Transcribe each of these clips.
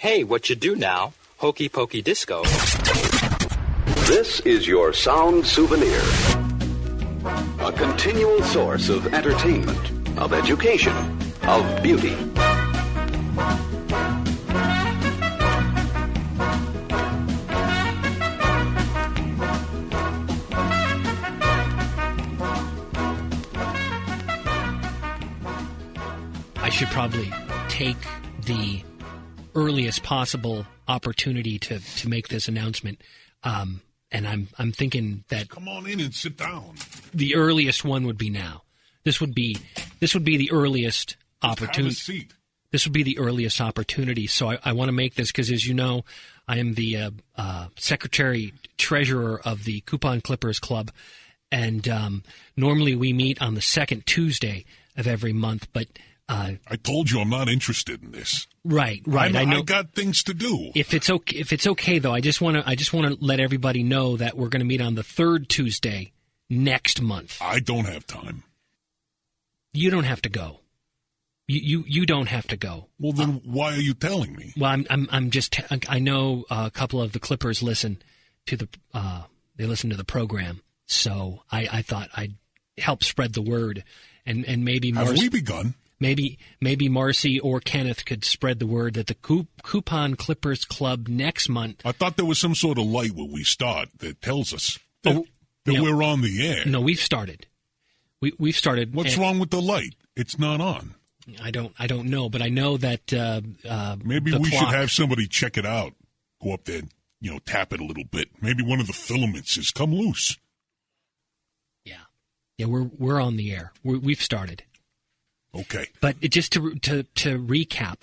Hey, what you do now? Hokey Pokey Disco. This is your sound souvenir. A continual source of entertainment, of education, of beauty. I should probably take the earliest possible opportunity to make this announcement. And I'm thinking that come on in and sit down. The earliest one would be now. This would be the earliest opportunity. Have a seat. This would be the earliest opportunity. So I want to make this because, as you know, I am the secretary treasurer of the Coupon Clippers Club, and normally we meet on the second Tuesday of every month. But I told you I'm not interested in this. Right. I know. I got things to do. If it's okay though, I just want to let everybody know that we're going to meet on the third Tuesday next month. I don't have time. You don't have to go. You don't have to go. Well, then why are you telling me? Well, I'm just. I know a couple of the Clippers listen to the the program, so I thought I'd help spread the word, and maybe have we begun? Maybe Marcy or Kenneth could spread the word that the Coupon Clippers Club next month. I thought there was some sort of light when we start that tells us that we're on the air. No, we've started. We've started. What's wrong with the light? It's not on. I don't know, but I know that maybe we should have somebody check it out. Go up there, tap it a little bit. Maybe one of the filaments has come loose. Yeah, we're on the air. We've started. Okay. But just to recap,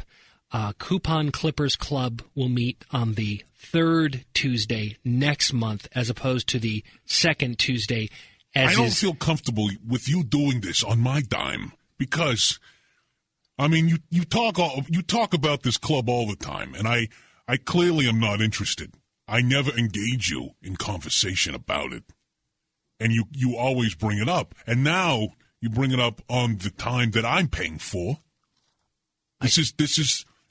Coupon Clippers Club will meet on the third Tuesday next month, as opposed to the second Tuesday. I don't feel comfortable with you doing this on my dime because, I mean, you talk about this club all the time, and I clearly am not interested. I never engage you in conversation about it, and you always bring it up, and now you bring it up on the time that I'm paying for. This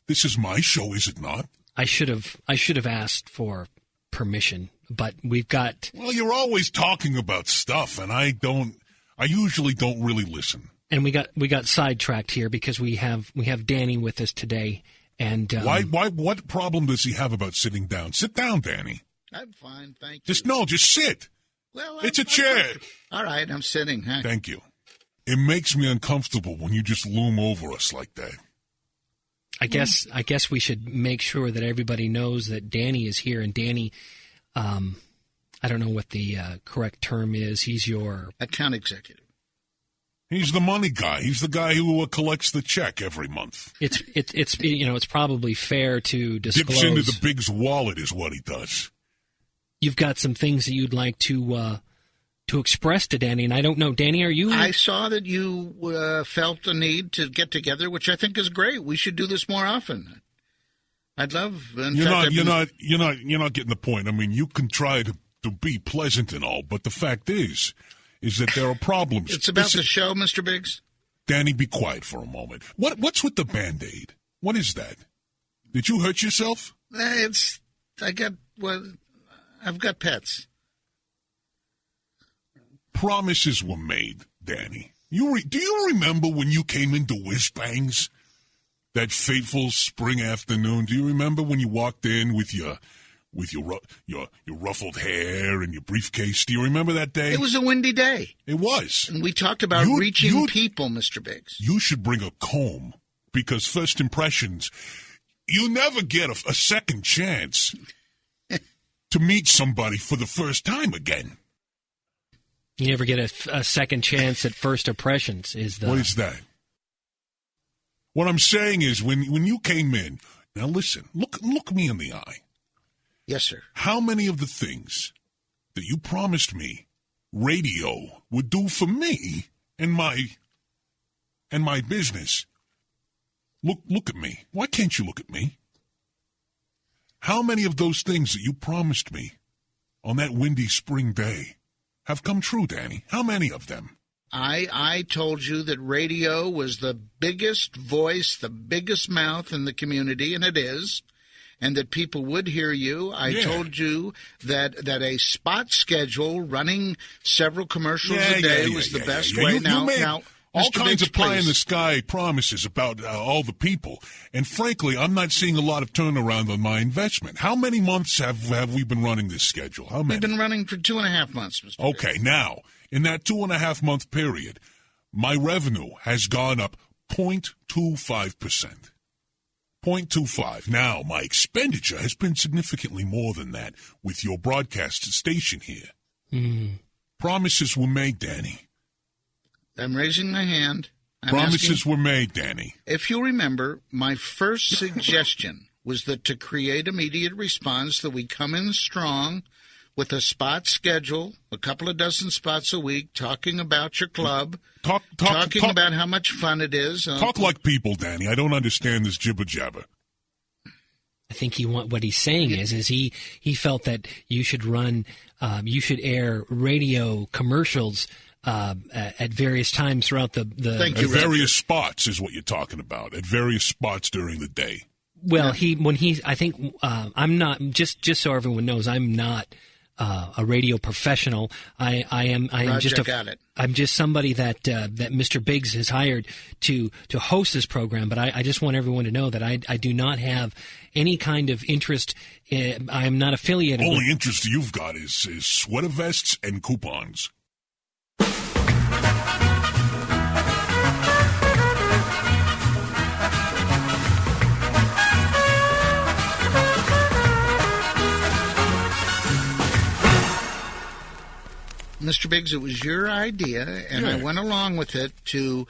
is my show, is it not? I should have asked for permission, but we've got. Well, you're always talking about stuff, and I usually don't really listen. And we got sidetracked here because we have Danny with us today, and why? What problem does he have about sitting down? Sit down, Danny. I'm fine, thank you. Just sit. Well, it's a chair. All right, I'm sitting. Huh? Thank you. It makes me uncomfortable when you just loom over us like that. I guess we should make sure that everybody knows that Danny is here, and Danny, I don't know what the correct term is. He's your account executive. He's the money guy. He's the guy who collects the check every month. It's probably fair to disclose. Dips into the big's wallet is what he does. You've got some things that you'd like to express to Danny, and I don't know, Danny, are you? I saw that you felt the need to get together, which I think is great. We should do this more often. I'd love. You're not getting the point. I mean, you can try to be pleasant and all, but the fact is that there are problems. It's about the show, Mr. Biggs. Danny, be quiet for a moment. What's with the Band-Aid? What is that? Did you hurt yourself? I've got pets. Promises were made, Danny. Do you remember when you came into Whiz-Bangs that fateful spring afternoon? Do you remember when you walked in with your ruffled hair and your briefcase? Do you remember that day? It was a windy day. It was. And we talked about reaching people, Mr. Biggs. You should bring a comb because first impressions, you never get a second chance to meet somebody for the first time again. You never get a second chance at first impressions. What is that? What I'm saying is when you came in, now listen, look me in the eye. Yes, sir. How many of the things that you promised me radio would do for me and my business? Look at me. Why can't you look at me? How many of those things that you promised me on that windy spring day have come true, Danny? How many of them? I told you that radio was the biggest voice, the biggest mouth in the community, and it is. and that people would hear you. I told you that a spot schedule running several commercials a day was the best way. Now, all Mr. kinds Biggs, of pie in please. the sky promises about all the people. And frankly, I'm not seeing a lot of turnaround on my investment. How many months have we been running this schedule? How many? We've been running for 2.5 months, Mr. Okay, now, in that 2.5-month period, my revenue has gone up 0.25%. 0.25. Now, my expenditure has been significantly more than that with your broadcast station here. Promises were made, Danny. I'm raising my hand. Promises were made, Danny. If you remember, my first suggestion was that to create immediate response, that we come in strong with a spot schedule, a couple of dozen spots a week, talking about your club, talking about how much fun it is. Talk like people, Danny. I don't understand this jibber-jabber. I think what he's saying is he felt that you should you should air radio commercials at various times throughout the Thank you, at various spots is what you're talking about. At various spots during the day. Well, I'm not just so everyone knows, I'm not a radio professional. I'm just somebody that Mr. Biggs has hired to host this program. But I just want everyone to know that I do not have any kind of interest. I am not affiliated. Only interest you've got is sweater vests and coupons. Mr. Biggs, it was your idea, and I went along with it to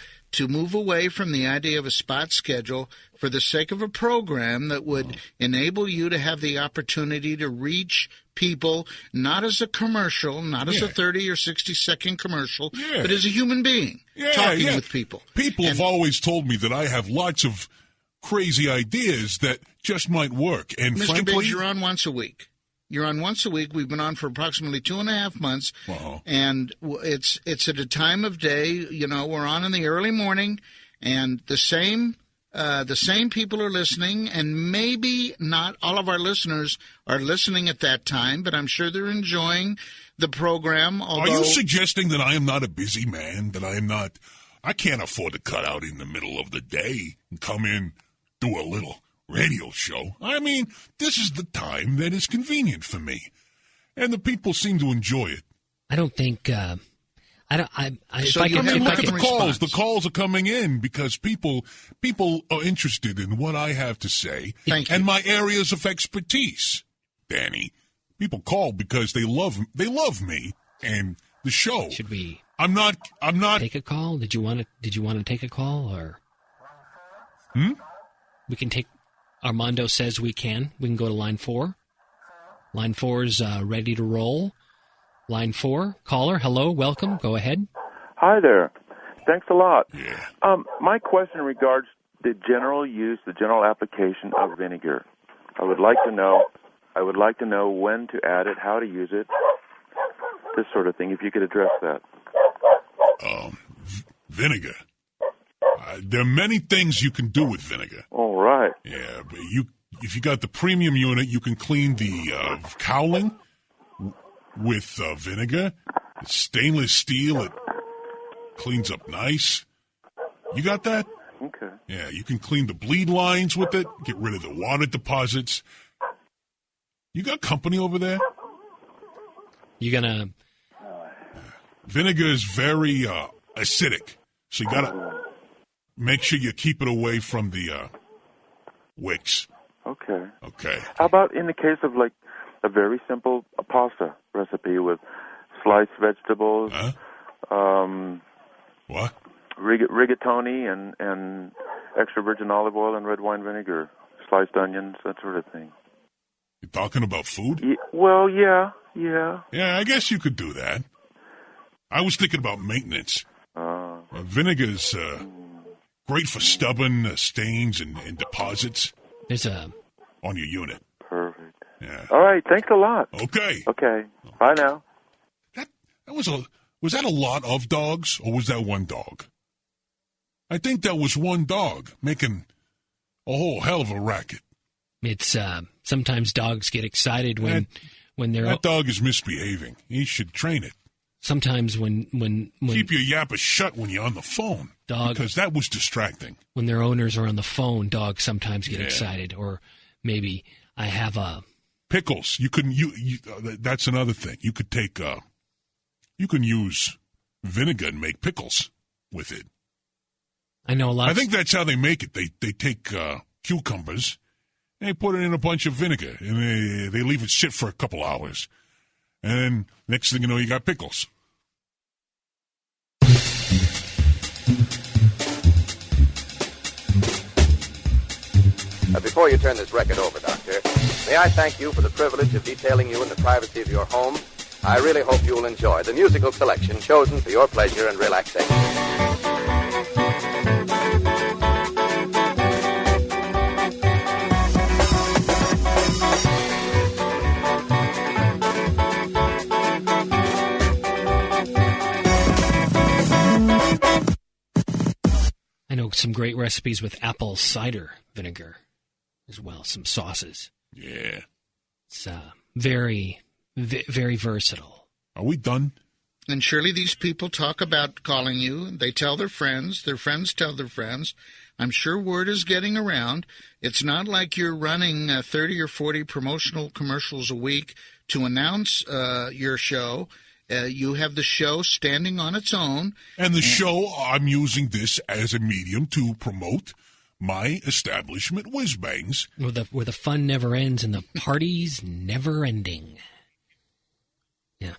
move away from the idea of a spot schedule for the sake of a program that would enable you to have the opportunity to reach people, not as a commercial, not as a 30 or 60-second commercial, but as a human being talking with people. People have always told me that I have lots of crazy ideas that just might work. And Mr. frankly, Biggs, you're on once a week. You're on once a week. We've been on for approximately 2.5 months, and it's at a time of day. You know, we're on in the early morning, and the same people are listening, and maybe not all of our listeners are listening at that time, but I'm sure they're enjoying the program. Are you suggesting that I am not a busy man? That I can't afford to cut out in the middle of the day and come in, do a little radio show. I mean, this is the time that is convenient for me, and the people seem to enjoy it. I don't think. Look at the calls. The calls are coming in because people are interested in what I have to say and my areas of expertise. Danny, people call because they love me and the show. Should we? I'm not take a call. Did you want to take a call or? We can take. Armando says we can. We can go to line 4. Line 4 is ready to roll. Line 4, caller, hello, welcome. Go ahead. Hi there. Thanks a lot. Yeah. My question regards the general use, the general application of vinegar. I would like to know when to add it, how to use it, this sort of thing. If you could address that. Vinegar. There are many things you can do with vinegar. All right. Yeah, but if you got the premium unit, you can clean the cowling with vinegar. It's stainless steel. It cleans up nice. You got that? Okay. Yeah, you can clean the bleed lines with it, get rid of the water deposits. You got company over there? Vinegar is very acidic, so you got to make sure you keep it away from the wicks. Okay. Okay. How about in the case of like a very simple pasta recipe with sliced vegetables, what? Rigatoni and extra virgin olive oil and red wine vinegar, sliced onions, that sort of thing. You're talking about food? Yeah. Yeah, I guess you could do that. I was thinking about maintenance. Vinegar's great for stubborn stains and deposits. There's on your unit. Perfect. Yeah. All right. Thanks a lot. Okay. Bye now. That was that a lot of dogs, or was that one dog? I think that was one dog making a whole hell of a racket. It's sometimes dogs get excited when they're that dog is misbehaving. You should train it. Sometimes when keep your yapper shut when you're on the phone, because that was distracting. When their owners are on the phone, dogs sometimes get excited. Or maybe I have pickles. You can that's another thing. You could take you can use vinegar and make pickles with it. I know a lot. I think that's how they make it. They take cucumbers and they put it in a bunch of vinegar and they leave it sit for a couple hours, and then next thing you know, you got pickles. Before you turn this record over, Doctor, may I thank you for the privilege of detailing you in the privacy of your home. I really hope you will enjoy the musical selection chosen for your pleasure and relaxation. I know some great recipes with apple cider vinegar as well, some sauces. Yeah. It's very, very versatile. Are we done? And surely these people talk about calling you. They tell their friends tell their friends. I'm sure word is getting around. It's not like you're running 30 or 40 promotional commercials a week to announce your show. You have the show standing on its own. And the show, I'm using this as a medium to promote my establishment, Whiz Bangs. Where the fun never ends and the party's never ending. Yeah.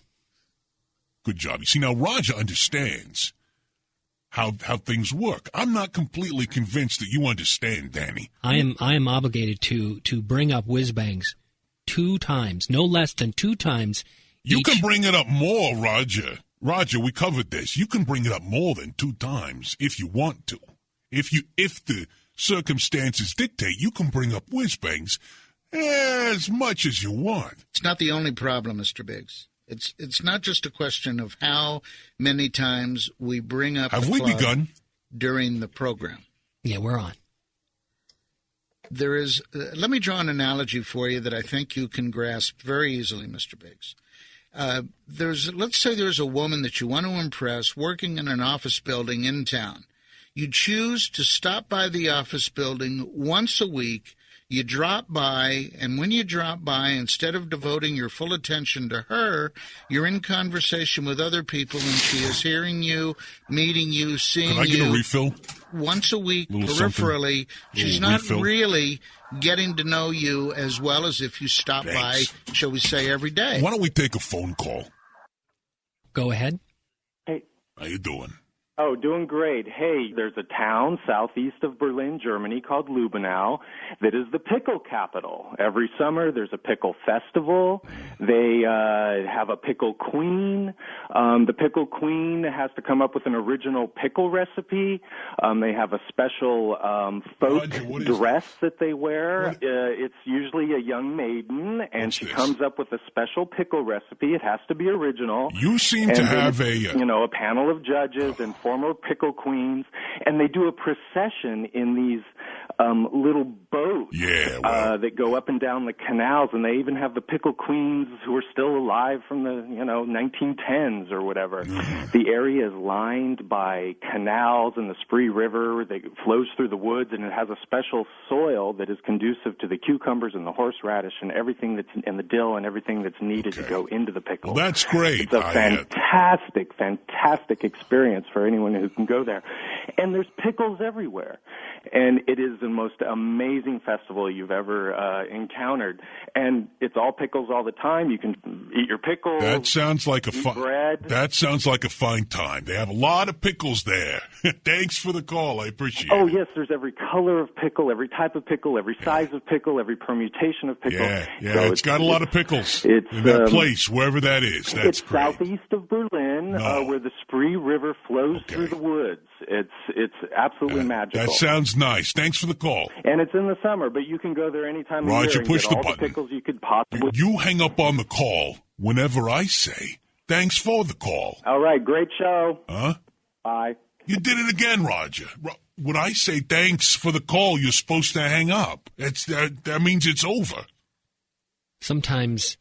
Good job. You see, now Roger understands how things work. I'm not completely convinced that you understand, Danny. I am obligated to bring up Whiz Bangs 2 times, no less than 2 times. You can bring it up more, Roger. Roger, we covered this. You can bring it up more than 2 times if you want to. If the circumstances dictate, you can bring up Whiz Bangs as much as you want. It's not the only problem, Mr. Biggs. It's not just a question of how many times we bring up Have the we club begun? During the program. Yeah, we're on. There is. Let me draw an analogy for you that I think you can grasp very easily, Mr. Biggs. Let's say there's a woman that you want to impress working in an office building in town. You choose to stop by the office building once a week. You drop by, and when you drop by, instead of devoting your full attention to her, you're in conversation with other people, and she is hearing you, meeting you, seeing you. Can I get a refill? Once a week, peripherally. Something. She's not refill. Really getting to know you as well as if you stop by, shall we say, every day. Why don't we take a phone call? Go ahead. Hey. How you doing? Oh, doing great. Hey, there's a town southeast of Berlin, Germany called Lübbenau that is the pickle capital. Every summer there's a pickle festival. They have a pickle queen. The pickle queen has to come up with an original pickle recipe. They have a special folk dress that they wear. It's usually a young maiden, and she comes up with a special pickle recipe. It has to be original. You seem to have a panel of judges and former pickle queens, and they do a procession in these little boats that go up and down the canals, and they even have the pickle queens who are still alive from the 1910s or whatever. The area is lined by canals and the Spree River that flows through the woods, and it has a special soil that is conducive to the cucumbers and the horseradish and everything and the dill and everything that's needed to go into the pickle. Well, that's great. It's a fantastic experience for anyone who can go there. And there's pickles everywhere. And it is the most amazing festival you've ever encountered. And it's all pickles all the time. You can eat your pickles. That sounds like bread. That sounds like a fine time. They have a lot of pickles there. Thanks for the call. I appreciate it. Oh, yes. There's every color of pickle, every type of pickle, every size of pickle, every permutation of pickle. Yeah, so it's got a lot of pickles in that place, wherever that is. That's it's great. Southeast of Berlin, where the Spree River flows through the woods. It's absolutely magical. That sounds nice. Thanks for the call. And it's in the summer, but you can go there any time of year Roger, and push get the all button. the pickles you could possibly. You hang up on the call whenever I say, thanks for the call. All right, great show. Huh? Bye. You did it again, Roger. when I say thanks for the call, you're supposed to hang up. That means it's over. Sometimes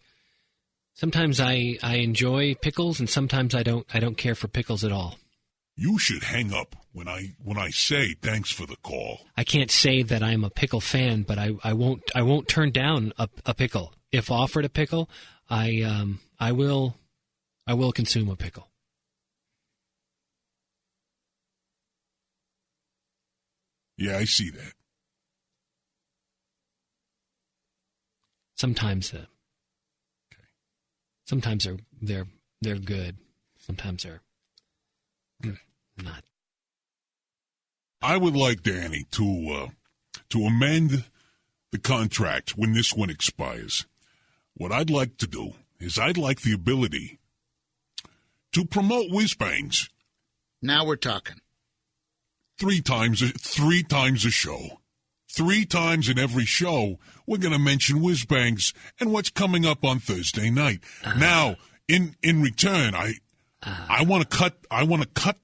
I enjoy pickles, and sometimes I don't care for pickles at all. You should hang up when I say thanks for the call. I can't say that I'm a pickle fan, but I won't turn down a pickle. If offered a pickle, I will consume a pickle. Yeah, I see that. Sometimes they're good. Sometimes they're not. I would like Danny to amend the contract when this one expires. What I'd like to do is I'd like the ability to promote Whiz Bangs. Now we're talking. 3 times a show. 3 times in every show, we're going to mention Whiz Bangs and what's coming up on Thursday night. Now, in return, I want to cut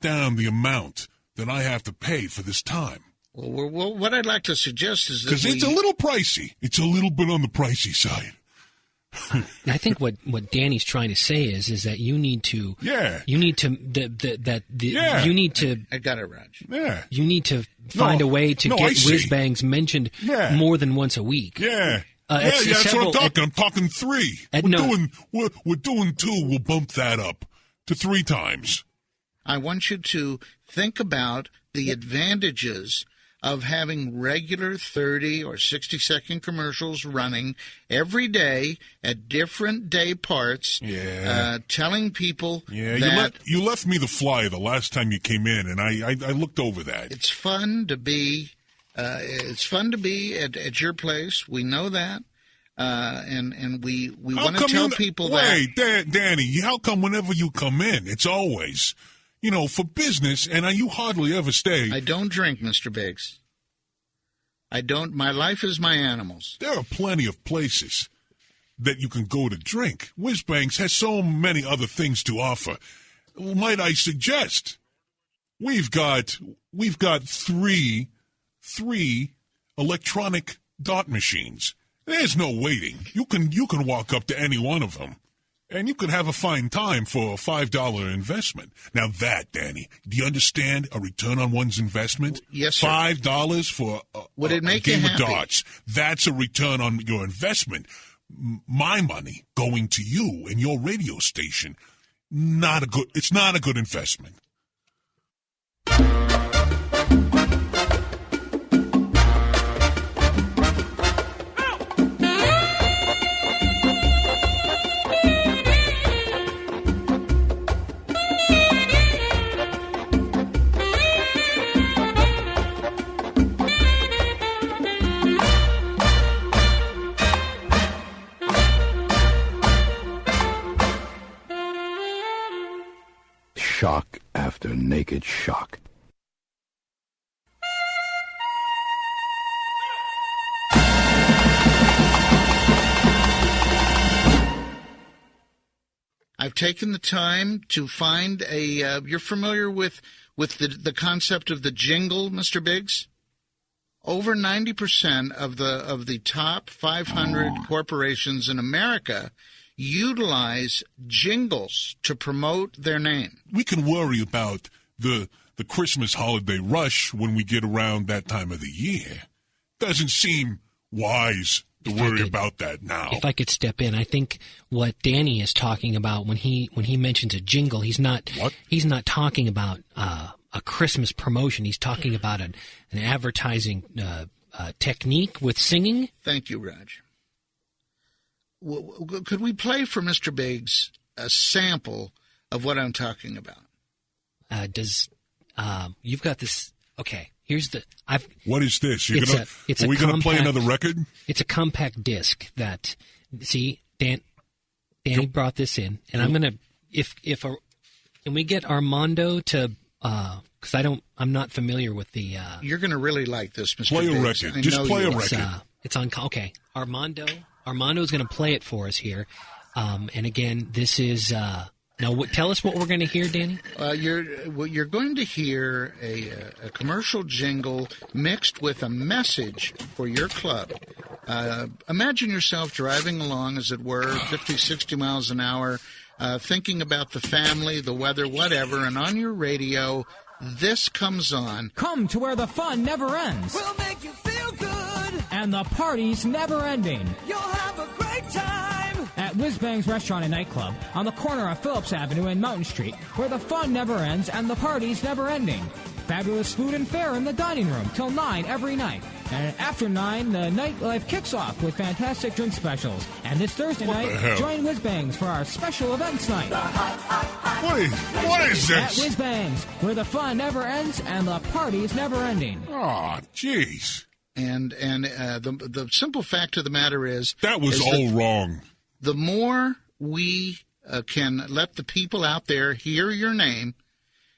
down the amount that I have to pay for this time. Well, what I'd like to suggest is that because it's a little pricey. It's a little bit on the pricey side. I think what Danny's trying to say is that you need to I got it, Raj. Yeah. You need to find a way to get Whiz Bangs mentioned more than once a week. Yeah. That's what I'm talking. I'm talking 3. We're doing 2. We'll bump that up to 3 times. I want you to think about the advantages of having regular 30 or 60-second commercials running every day at different day parts, telling people that... You left me the flyer the last time you came in, and I looked over that. It's fun to be at your place. We know that. And we want to tell people that... Wait, Danny, how come whenever you come in, it's always... for business, and you hardly ever stay. I don't drink, Mr. Biggs. I don't. My life is my animals. There are plenty of places that you can go to drink. Whiz Bangs has so many other things to offer. Might I suggest? We've got 3 electronic dot machines. There's no waiting. You can walk up to any one of them. And you could have a fine time for a $5 investment. Now that, Danny, do you understand a return on one's investment? Yes, sir. $5 for a game of darts. That's a return on your investment. My money going to you and your radio station. It's not a good investment. Shock after naked shock. I've taken the time to find a. You're familiar with the concept of the jingle, Mr. Biggs? Over 90% of the top 500 corporations in America utilize jingles to promote their name. We can worry about the Christmas holiday rush when we get around that time of the year. Doesn't seem wise to worry about that now. If I could step in, I think what Danny is talking about when he mentions a jingle, he's not talking about a Christmas promotion. He's talking about an advertising technique with singing. Thank you, Raj. Could we play for Mr. Biggs a sample of what I'm talking about? You've got this? Okay, here's the. What is this? Are we gonna play another record? It's a compact disc that. See, Danny brought this in, and I'm gonna can we get Armando to because I'm not familiar with the. You're gonna really like this, Mr. Play Biggs. a record. Just play a record. It's on. Okay, Armando's going to play it for us here. And again, this is Now, tell us what we're going to hear, Danny. You're going to hear a commercial jingle mixed with a message for your club. Imagine yourself driving along, as it were, 50, 60 miles an hour, thinking about the family, the weather, whatever, and on your radio, this comes on. Come to where the fun never ends. We'll make you feel good. And the party's never ending. You'll have a great time. At Whiz Bang's Restaurant and Nightclub on the corner of Phillips Avenue and Mountain Street, where the fun never ends and the party's never ending. Fabulous food and fare in the dining room till 9 every night. And after 9, the nightlife kicks off with fantastic drink specials. And this Thursday night, join Whiz Bangs for our special events night. What is this? At Whiz Bangs, where the fun never ends and the party's never ending. Oh, jeez. And the simple fact of the matter is... That was all wrong. The more we can let the people out there hear your name,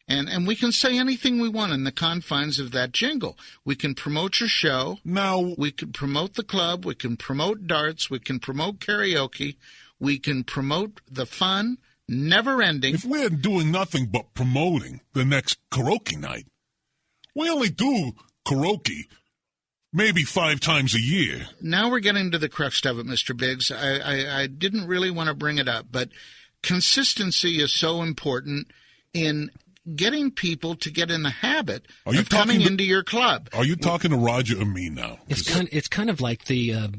and we can say anything we want in the confines of that jingle. We can promote your show. Now, we can promote the club. We can promote darts. We can promote karaoke. We can promote the fun, never ending. If we're doing nothing but promoting the next karaoke night, we only do karaoke maybe 5 times a year. Now we're getting to the crux of it, Mr. Biggs. I didn't really want to bring it up, but consistency is so important in getting people to get in the habit of coming into your club. Are you talking to Roger or me now? It's kind of like the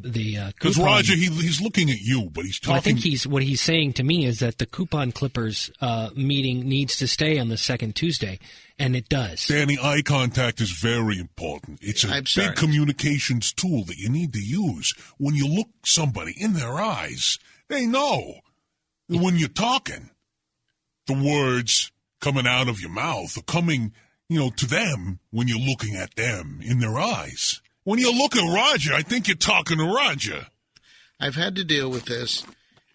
because Roger he's looking at you, but he's talking. Well, I think what he's saying to me is that the Coupon Clippers meeting needs to stay on the second Tuesday, and it does. Danny, eye contact is very important. It's a big communications tool that you need to use. When you look somebody in their eyes, they know when you're talking. The words coming out of your mouth are coming, to them when you're looking at them in their eyes. When you look at Roger, I think you're talking to Roger. I've had to deal with this.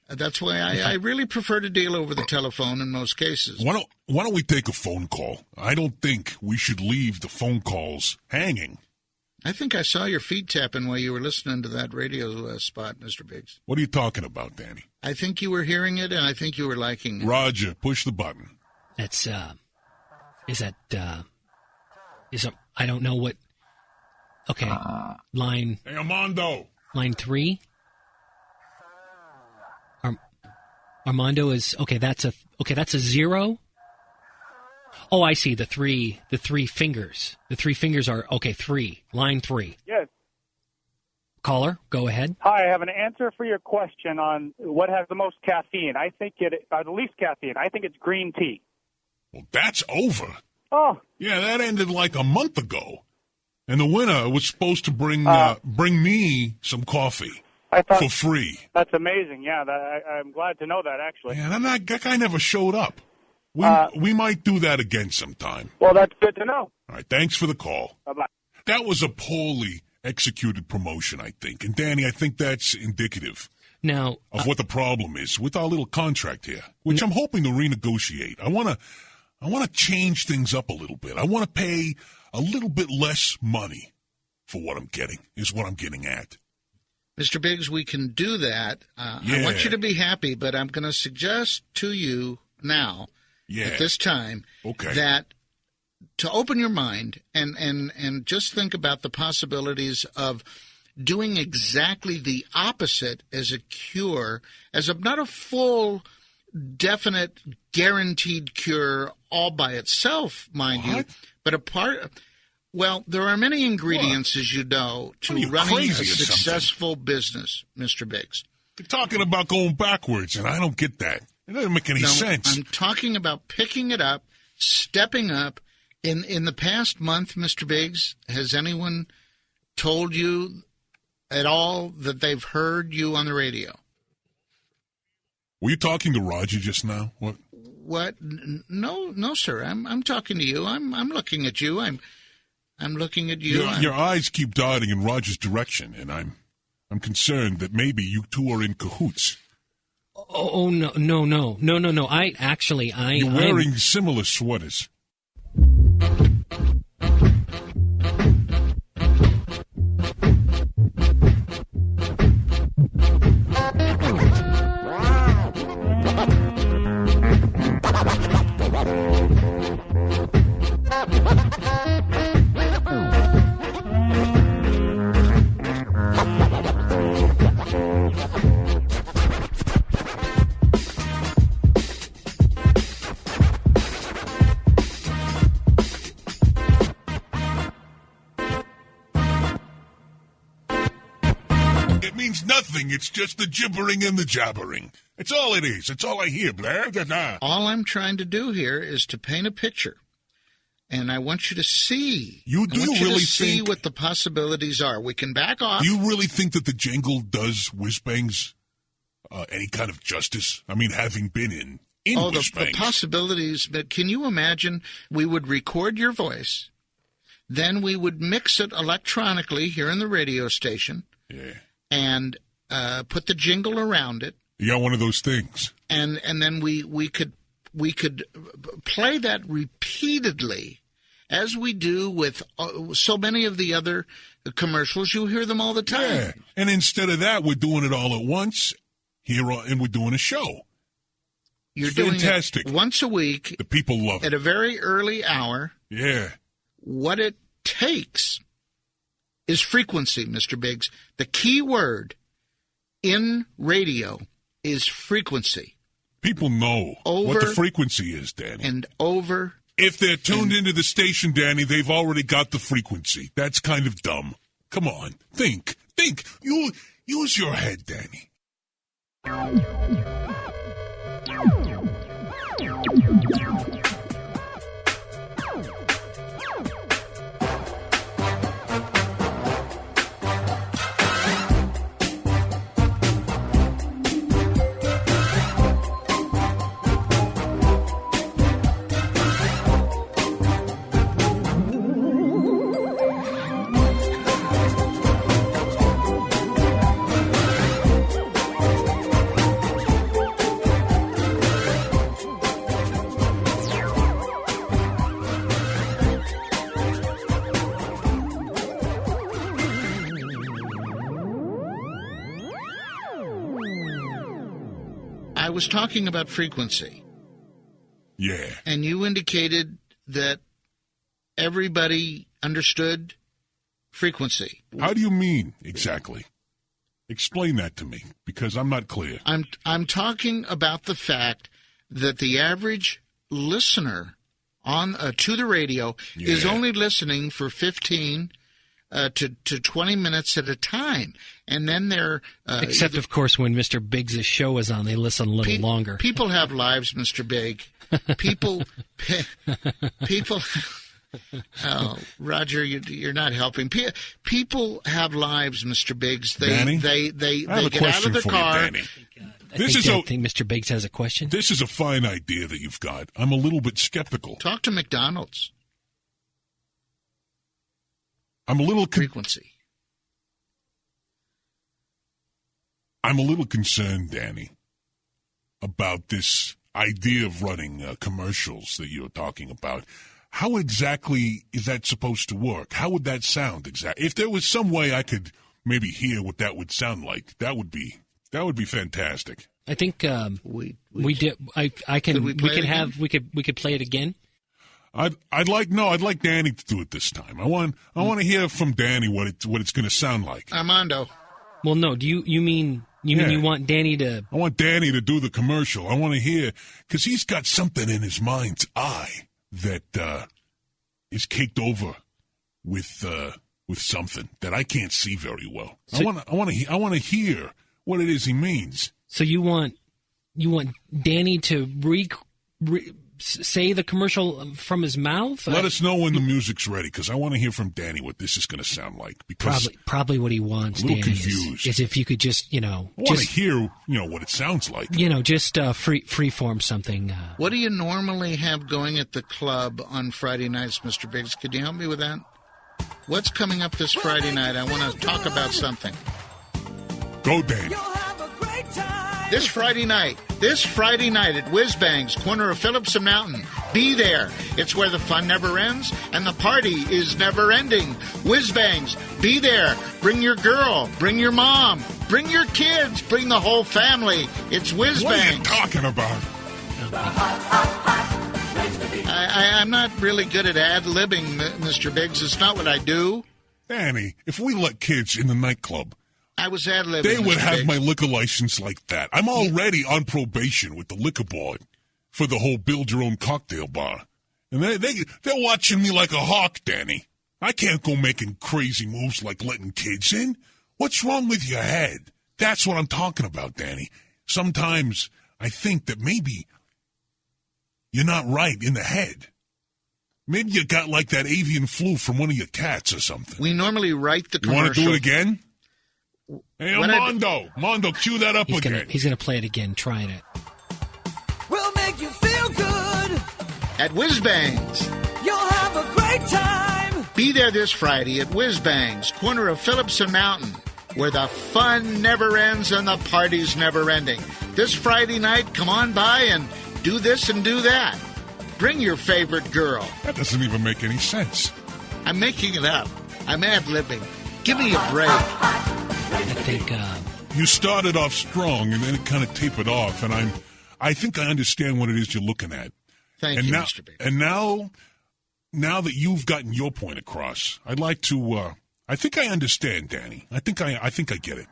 That's why I really prefer to deal over the telephone in most cases. Why don't we take a phone call? I don't think we should leave the phone calls hanging. I think I saw your feet tapping while you were listening to that radio spot, Mr. Biggs. What are you talking about, Danny? I think you were hearing it, and I think you were liking it. Roger, push the button. That's, I don't know what, okay, line. Hey, Armando. Line 3. Armando is, that's a 0. Oh, I see, the three fingers. The 3 fingers are, 3, line 3. Yes. Caller, go ahead. Hi, I have an answer for your question on what has the most caffeine. I think the least caffeine. I think it's green tea. Well, that's over. Oh. Yeah, that ended like a month ago. And the winner was supposed to bring me some coffee for free. That's amazing. Yeah, I'm glad to know that, actually. Yeah, that guy never showed up. We might do that again sometime. Well, that's good to know. All right, thanks for the call. Bye-bye. That was a poorly executed promotion, I think. And, Danny, I think that's indicative now of what the problem is with our little contract here, which I'm hoping to renegotiate. I want to change things up a little bit. I want to pay a little bit less money for what I'm getting, is what I'm getting at. Mr. Biggs, we can do that. I want you to be happy, but I'm going to suggest to you now, at this time, that to open your mind and just think about the possibilities of doing exactly the opposite as a cure, not a full, definite, guaranteed cure all by itself, mind you, but a part. Well, there are many ingredients, as you know, to running a successful business, Mr. Biggs. You're talking about going backwards, and I don't get that. It doesn't make any sense. I'm talking about picking it up, stepping up. In the past month, Mr. Biggs, has anyone told you at all that they've heard you on the radio? Were you talking to Roger just now? What? No, sir. I'm talking to you. I'm looking at you. I'm looking at you. Your eyes keep darting in Roger's direction, and I'm concerned that maybe you two are in cahoots. Oh no! You're wearing similar sweaters. nothing. It's just the gibbering and the jabbering. It's all it is. It's all I hear. Blah, blah, blah. All I'm trying to do here is to paint a picture. And I want you to see. See what the possibilities are. We can back off. Do you really think that the jingle does whiz-bangs any kind of justice? I mean, having been in the possibilities. But can you imagine we would record your voice, then we would mix it electronically here in the radio station, and put the jingle around it. You got one of those things. And then we could play that repeatedly, as we do with so many of the other commercials. You hear them all the time. Yeah. And instead of that, we're doing it all at once here, and we're doing a show. You're fantastic. Doing it once a week. The people love it. At a very early hour. Yeah. What it takes is frequency, Mr. Biggs. The key word in radio is frequency. People know what the frequency is, Danny. And over. If they're tuned into the station, Danny, they've already got the frequency. That's kind of dumb. Come on. Think. Use your head, Danny. I was talking about frequency. Yeah. And you indicated that everybody understood frequency. How do you mean exactly? Explain that to me, because I'm not clear. I'm talking about the fact that the average listener on to the radio is only listening for 15 to 20 minutes at a time. And then they're... Except, of course, when Mr. Biggs' show is on, they listen a little longer. People have lives, Mr. Big. People... Oh, Roger, you're not helping. People have lives, Mr. Biggs. They get out of the car. I think Mr. Biggs has a question. This is a fine idea that you've got. I'm a little bit skeptical. Talk to McDonald's. I'm a little frequency. I'm a little concerned, Danny, about this idea of running commercials that you're talking about. How exactly is that supposed to work? How would that sound exactly? If there was some way I could maybe hear what that would sound like, that would be fantastic. I think we did. I can. We could play it again. I'd like Danny to do it this time. I want to hear from Danny what it's going to sound like. Armando. Well, no. Do you mean you want Danny to? I want Danny to do the commercial. I want to hear, because he's got something in his mind's eye that is caked over with something that I can't see very well. So, I want to hear what it is he means. So you want Danny to say the commercial from his mouth? Let us know when the music's ready, because I want to hear from Danny what this is going to sound like. Because probably what he wants, I'm a little Danny, confused. is if you could just, I want to hear, what it sounds like. Just freeform something. What do you normally have going at the club on Friday nights, Mr. Biggs? Could you help me with that? What's coming up this Friday night? I want to talk about something. Go, Danny. This Friday night at Whiz Bangs, corner of Phillips and Mountain. Be there. It's where the fun never ends and the party is never ending. Whiz Bangs, be there. Bring your girl. Bring your mom. Bring your kids. Bring the whole family. It's Whiz Bangs. What are you talking about? I'm not really good at ad-libbing, Mr. Biggs. It's not what I do. Danny, if we let kids in the nightclub, I was ad-libbing. They would Mr. have Biggs. my liquor license like that. I'm already on probation with the liquor board for the whole build-your-own cocktail bar. And they're watching me like a hawk, Danny. I can't go making crazy moves like letting kids in. What's wrong with your head? That's what I'm talking about, Danny. Sometimes I think that maybe you're not right in the head. Maybe you got like that avian flu from one of your cats or something. We normally write the commercial. You want to do it again? Hey, Mondo, cue that up again. He's going to play it again, trying it. We'll make you feel good. At Whiz Bangs. You'll have a great time. Be there this Friday at Whiz Bangs, corner of Phillips and Mountain, where the fun never ends and the party's never ending. This Friday night, come on by and do this and do that. Bring your favorite girl. That doesn't even make any sense. I'm making it up. I'm ad-libbing. Give me a break. I think you started off strong and then it kind of tapered off, and I think I understand what it is you're looking at. Thank you, Mr. Big. And now that you've gotten your point across, I'd like to. I think I understand, Danny. I think I get it.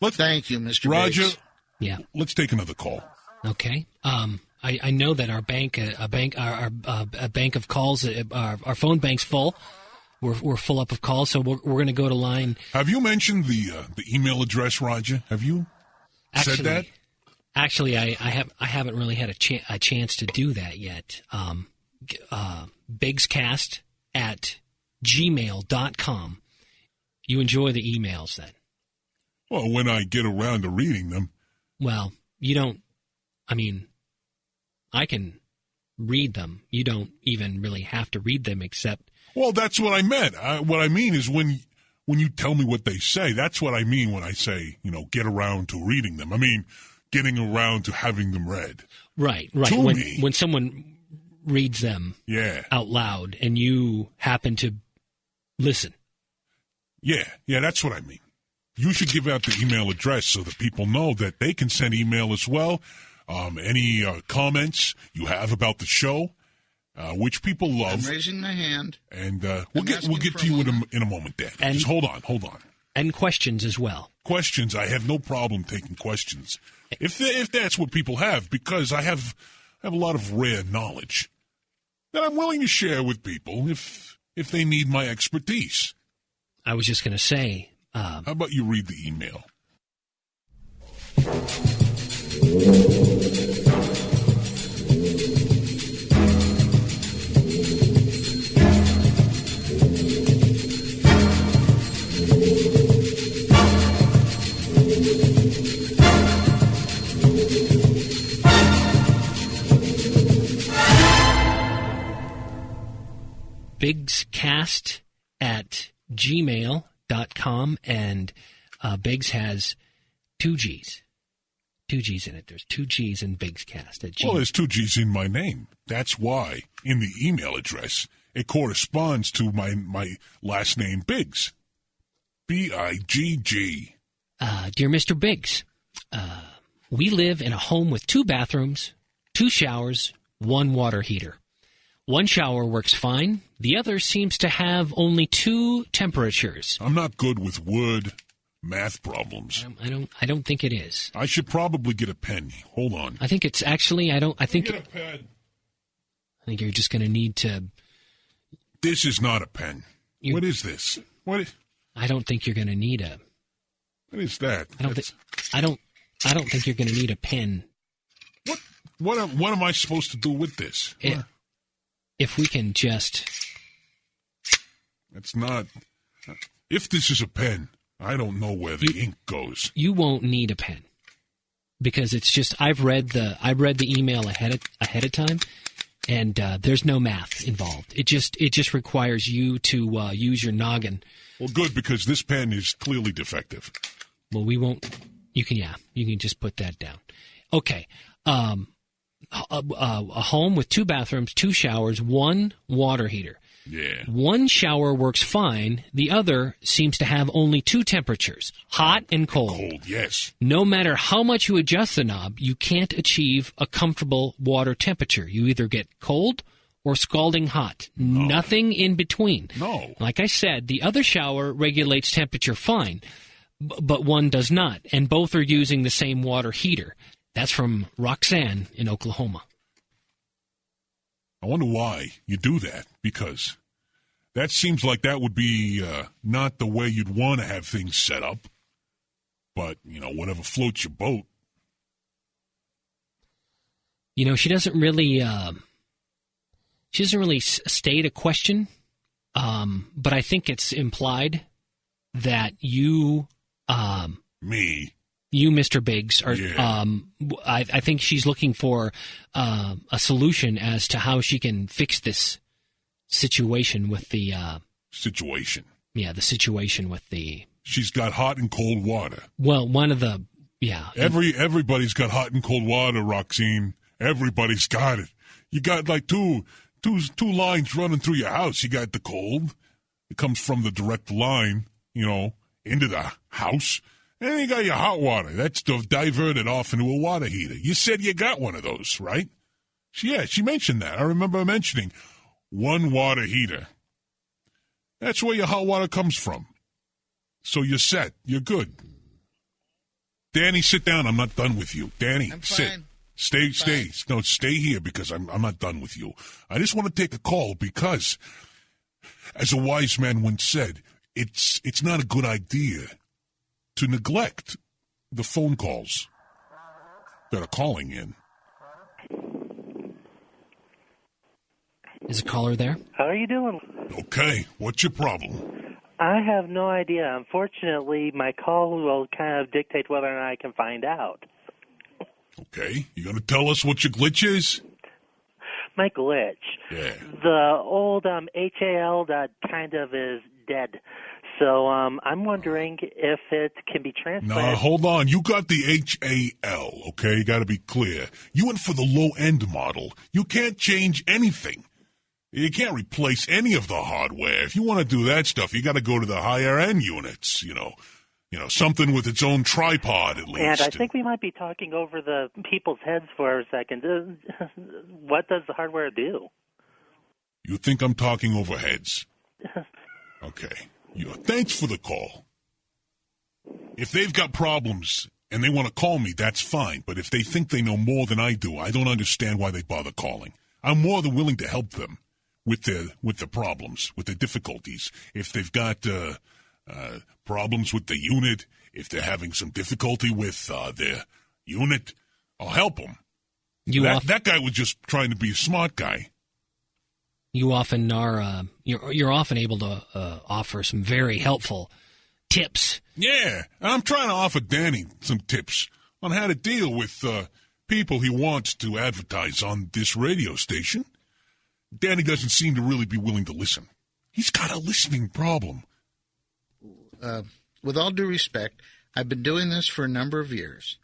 Thank you, Mr. Roger. Biggs. Yeah. Let's take another call. Okay. I know that our bank of calls, our phone bank's full. We're full up of calls, so we're going to go to line. Have you mentioned the email address, Roger? Have you said that? Actually, I haven't really had a chance to do that yet. bigscast@gmail.com. You enjoy the emails then? Well, when I get around to reading them. Well, you don't. I mean, I can read them. You don't even really have to read them except. Well, that's what I meant. What I mean is when you tell me what they say, that's what I mean when I say, get around to reading them. I mean, getting around to having them read. Right. When someone reads them out loud and you happen to listen. Yeah, that's what I mean. You should give out the email address so that people know that they can send email as well. Any comments you have about the show, which people love. I'm raising my hand. And we'll get to you in a moment, Dan. Just hold on. And questions as well. Questions, I have no problem taking questions. If that's what people have, because I have a lot of rare knowledge that I'm willing to share with people if they need my expertise. I was just going to say. How about you read the email? bigscast@gmail.com, and Biggs has 2 G's. 2 G's in it. There's 2 G's in Bigscast at Gmail. Well, there's 2 G's in my name. That's why in the email address it corresponds to my last name, Biggs. B-I-G-G. Dear Mr. Biggs, we live in a home with 2 bathrooms, 2 showers, 1 water heater. 1 shower works fine. The other seems to have only 2 temperatures. I'm not good with word math problems. I don't think it is. I should probably get a pen. Hold on. I think it's actually. I think. Get a pen. I think you're just going to need to. This is not a pen. What is this? I don't think you're going to need a. What is that? I don't think you're going to need a pen. What am I supposed to do with this? If we can just. It's not. If this is a pen, I don't know where the ink goes. You won't need a pen because it's just. I've read the email ahead of time, and there's no math involved. It just requires you to use your noggin. Well, good, because this pen is clearly defective. Well, we won't. You can just put that down. Okay. A home with 2 bathrooms, 2 showers, 1 water heater. Yeah. 1 shower works fine. The other seems to have only 2 temperatures, hot and cold. Cold, yes. No matter how much you adjust the knob, you can't achieve a comfortable water temperature. You either get cold or scalding hot. No. Nothing in between. No. Like I said, the other shower regulates temperature fine, but 1 does not, and both are using the same water heater. That's from Roxanne in Oklahoma. I wonder why you do that, because that seems like that would be not the way you'd want to have things set up. But, whatever floats your boat. She doesn't really state a question, but I think it's implied that you, me, you, Mr. Biggs, are. Yeah. I think she's looking for a solution as to how she can fix this situation with the situation. Yeah, the situation with the. She's got hot and cold water. Well, one of the Everybody's got hot and cold water, Roxine. Everybody's got it. You got like two lines running through your house. You got the cold. It comes from the direct line, into the house. And then you got your hot water. That's diverted off into a water heater. You said you got one of those, right? Yeah, she mentioned that. I remember mentioning one water heater. That's where your hot water comes from. So you're set. You're good. Danny, sit down. I'm not done with you. Danny, sit. Stay. No, stay here because I'm not done with you. I just want to take a call because, as a wise man once said, it's not a good idea to neglect the phone calls that are calling in. Is a caller there? How are you doing? Okay, what's your problem? I have no idea. Unfortunately, my call will kind of dictate whether or not I can find out. Okay, you going to tell us what your glitch is? My glitch? Yeah. The old HAL that kind of is dead. So I'm wondering if it can be transplanted. No, hold on. You got the HAL, okay? You got to be clear. You went for the low-end model. You can't change anything. You can't replace any of the hardware. If you want to do that stuff, you got to go to the higher-end units, something with its own tripod at least. And I think we might be talking over the people's heads for a second. What does the hardware do? You think I'm talking over heads? Okay. Thanks for the call. If they've got problems and they want to call me, that's fine. But if they think they know more than I do, I don't understand why they bother calling. I'm more than willing to help them with the problems, with the difficulties. If they've got problems with the unit, if they're having some difficulty with their unit, I'll help them. That guy was just trying to be a smart guy. You often are. You're often able to offer some very helpful tips. Yeah, and I'm trying to offer Danny some tips on how to deal with people he wants to advertise on this radio station. Danny doesn't seem to really be willing to listen. He's got a listening problem. With all due respect, I've been doing this for a number of years,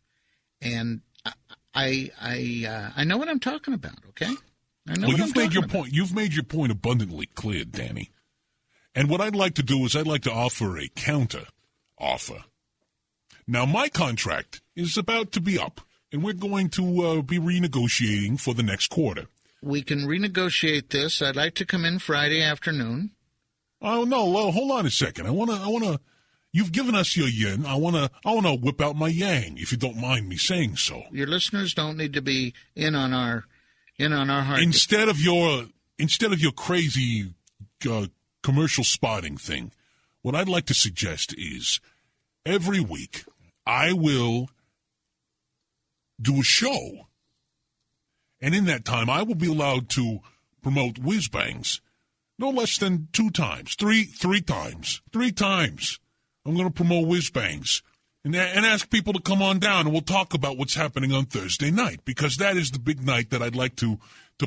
and I know what I'm talking about. Okay. You've made your point. You've made your point abundantly clear, Danny. And what I'd like to do is I'd like to offer a counter offer. Now, my contract is about to be up, and we're going to be renegotiating for the next quarter. We can renegotiate this. I'd like to come in Friday afternoon. Oh no! Well, hold on a second. I wanna. You've given us your yin. I wanna whip out my yang, if you don't mind me saying so. Your listeners don't need to be in on our heart. Instead of your crazy commercial spotting thing, what I'd like to suggest is every week I will do a show, and in that time I will be allowed to promote whiz bangs no less than 2 times, three times. I'm going to promote whiz bangs and ask people to come on down, and we'll talk about what's happening on Thursday night, because that is the big night that I'd like to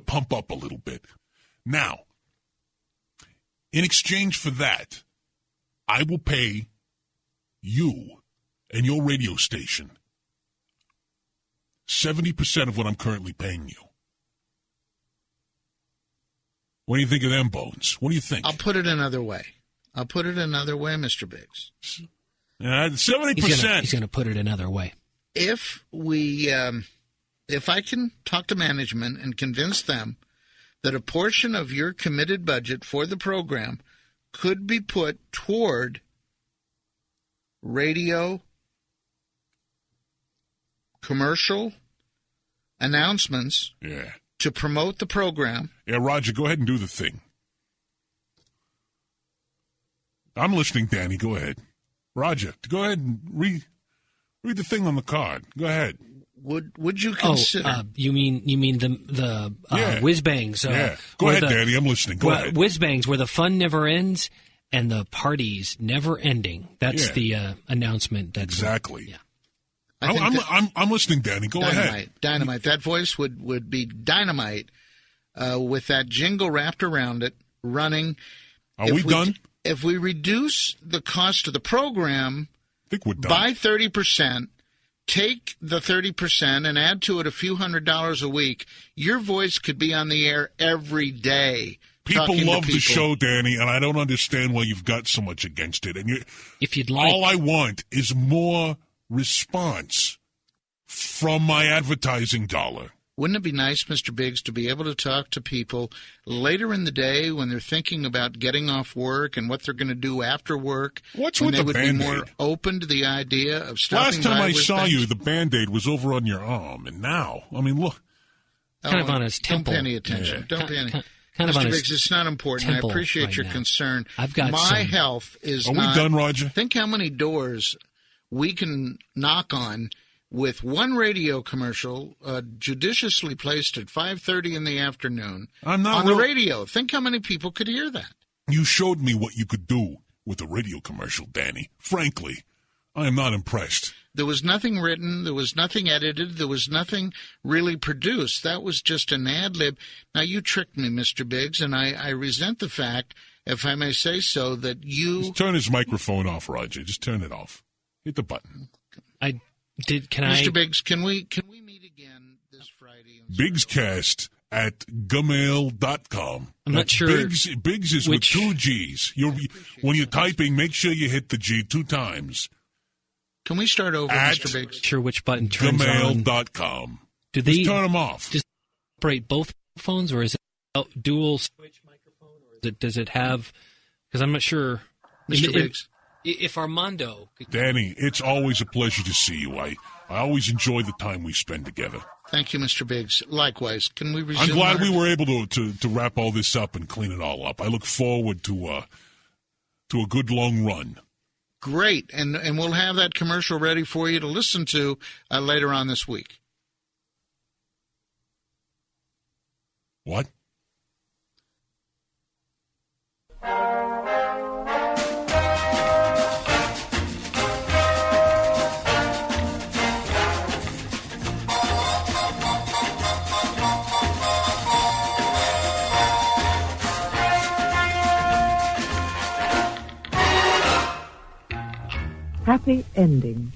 pump up a little bit. Now, in exchange for that, I will pay you and your radio station 70% of what I'm currently paying you. What do you think of them bones? What do you think? I'll put it another way, Mr. Biggs. 70%. He's going to put it another way. If I can talk to management and convince them that a portion of your committed budget for the program could be put toward radio, commercial announcements to promote the program. Yeah, Roger, go ahead and do the thing. I'm listening, Danny. Go ahead. Roger, go ahead and Read the thing on the card. Go ahead. Would you consider? You mean the whiz bangs? Yeah. Go ahead, Danny. I'm listening. Go ahead. Whiz bangs, where the fun never ends and the parties never ending. That's the announcement. Exactly. Yeah. I'm listening, Danny. Go ahead. Dynamite. That voice would be dynamite with that jingle wrapped around it, running. Are we done? If we reduce the cost of the program by 30%, take the 30% and add to it a few $100s a week, your voice could be on the air every day. People love the show, Danny, and I don't understand why you've got so much against it. And if you'd like, all I want is more response from my advertising dollar. Wouldn't it be nice, Mr. Biggs, to be able to talk to people later in the day when they're thinking about getting off work and what they're going to do after work? What's with the Band-Aid? They would be more open to the idea of stopping Last time by I saw things. you, the Band-Aid was over on your arm, and now, I mean, look. Kind of on his temple. Don't pay any attention. Yeah. Don't pay any. Kind of Mr. on his Biggs, it's not important. I appreciate right your now. concern. I've got my health is Are not. we done, Roger? Think how many doors we can knock on with one radio commercial judiciously placed at 5:30 in the afternoon on the radio. Think how many people could hear that. You showed me what you could do with a radio commercial, Danny. Frankly, I am not impressed. There was nothing written. There was nothing edited. There was nothing really produced. That was just an ad lib. Now, you tricked me, Mr. Biggs, and I resent the fact, if I may say so, that you... Just turn his microphone off, Roger. Just turn it off. Hit the button. Mr. Biggs, can we meet again this Friday? Biggscast at gmail.com. I'm not sure. Biggs is with 2 G's. When you're typing, make sure you hit the G 2 times. Can we start over, Mr. Biggs? Sure, which button turns gmail.com. Do they just turn them off? Does it operate both phones, or is it dual switch microphone, or does it have? Because I'm not sure. Mr. Biggs, if Armando, Danny, it's always a pleasure to see you. I always enjoy the time we spend together. Thank you, Mr. Biggs. Likewise, can we resume? I'm glad we were able to wrap all this up and clean it all up. I look forward to a good long run. Great, and we'll have that commercial ready for you to listen to later on this week. What? Happy ending.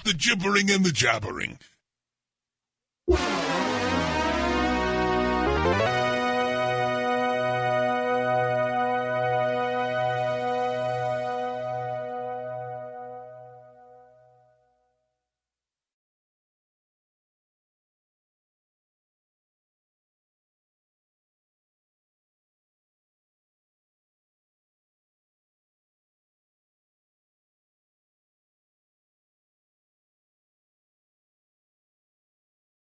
The gibbering and the jabbering.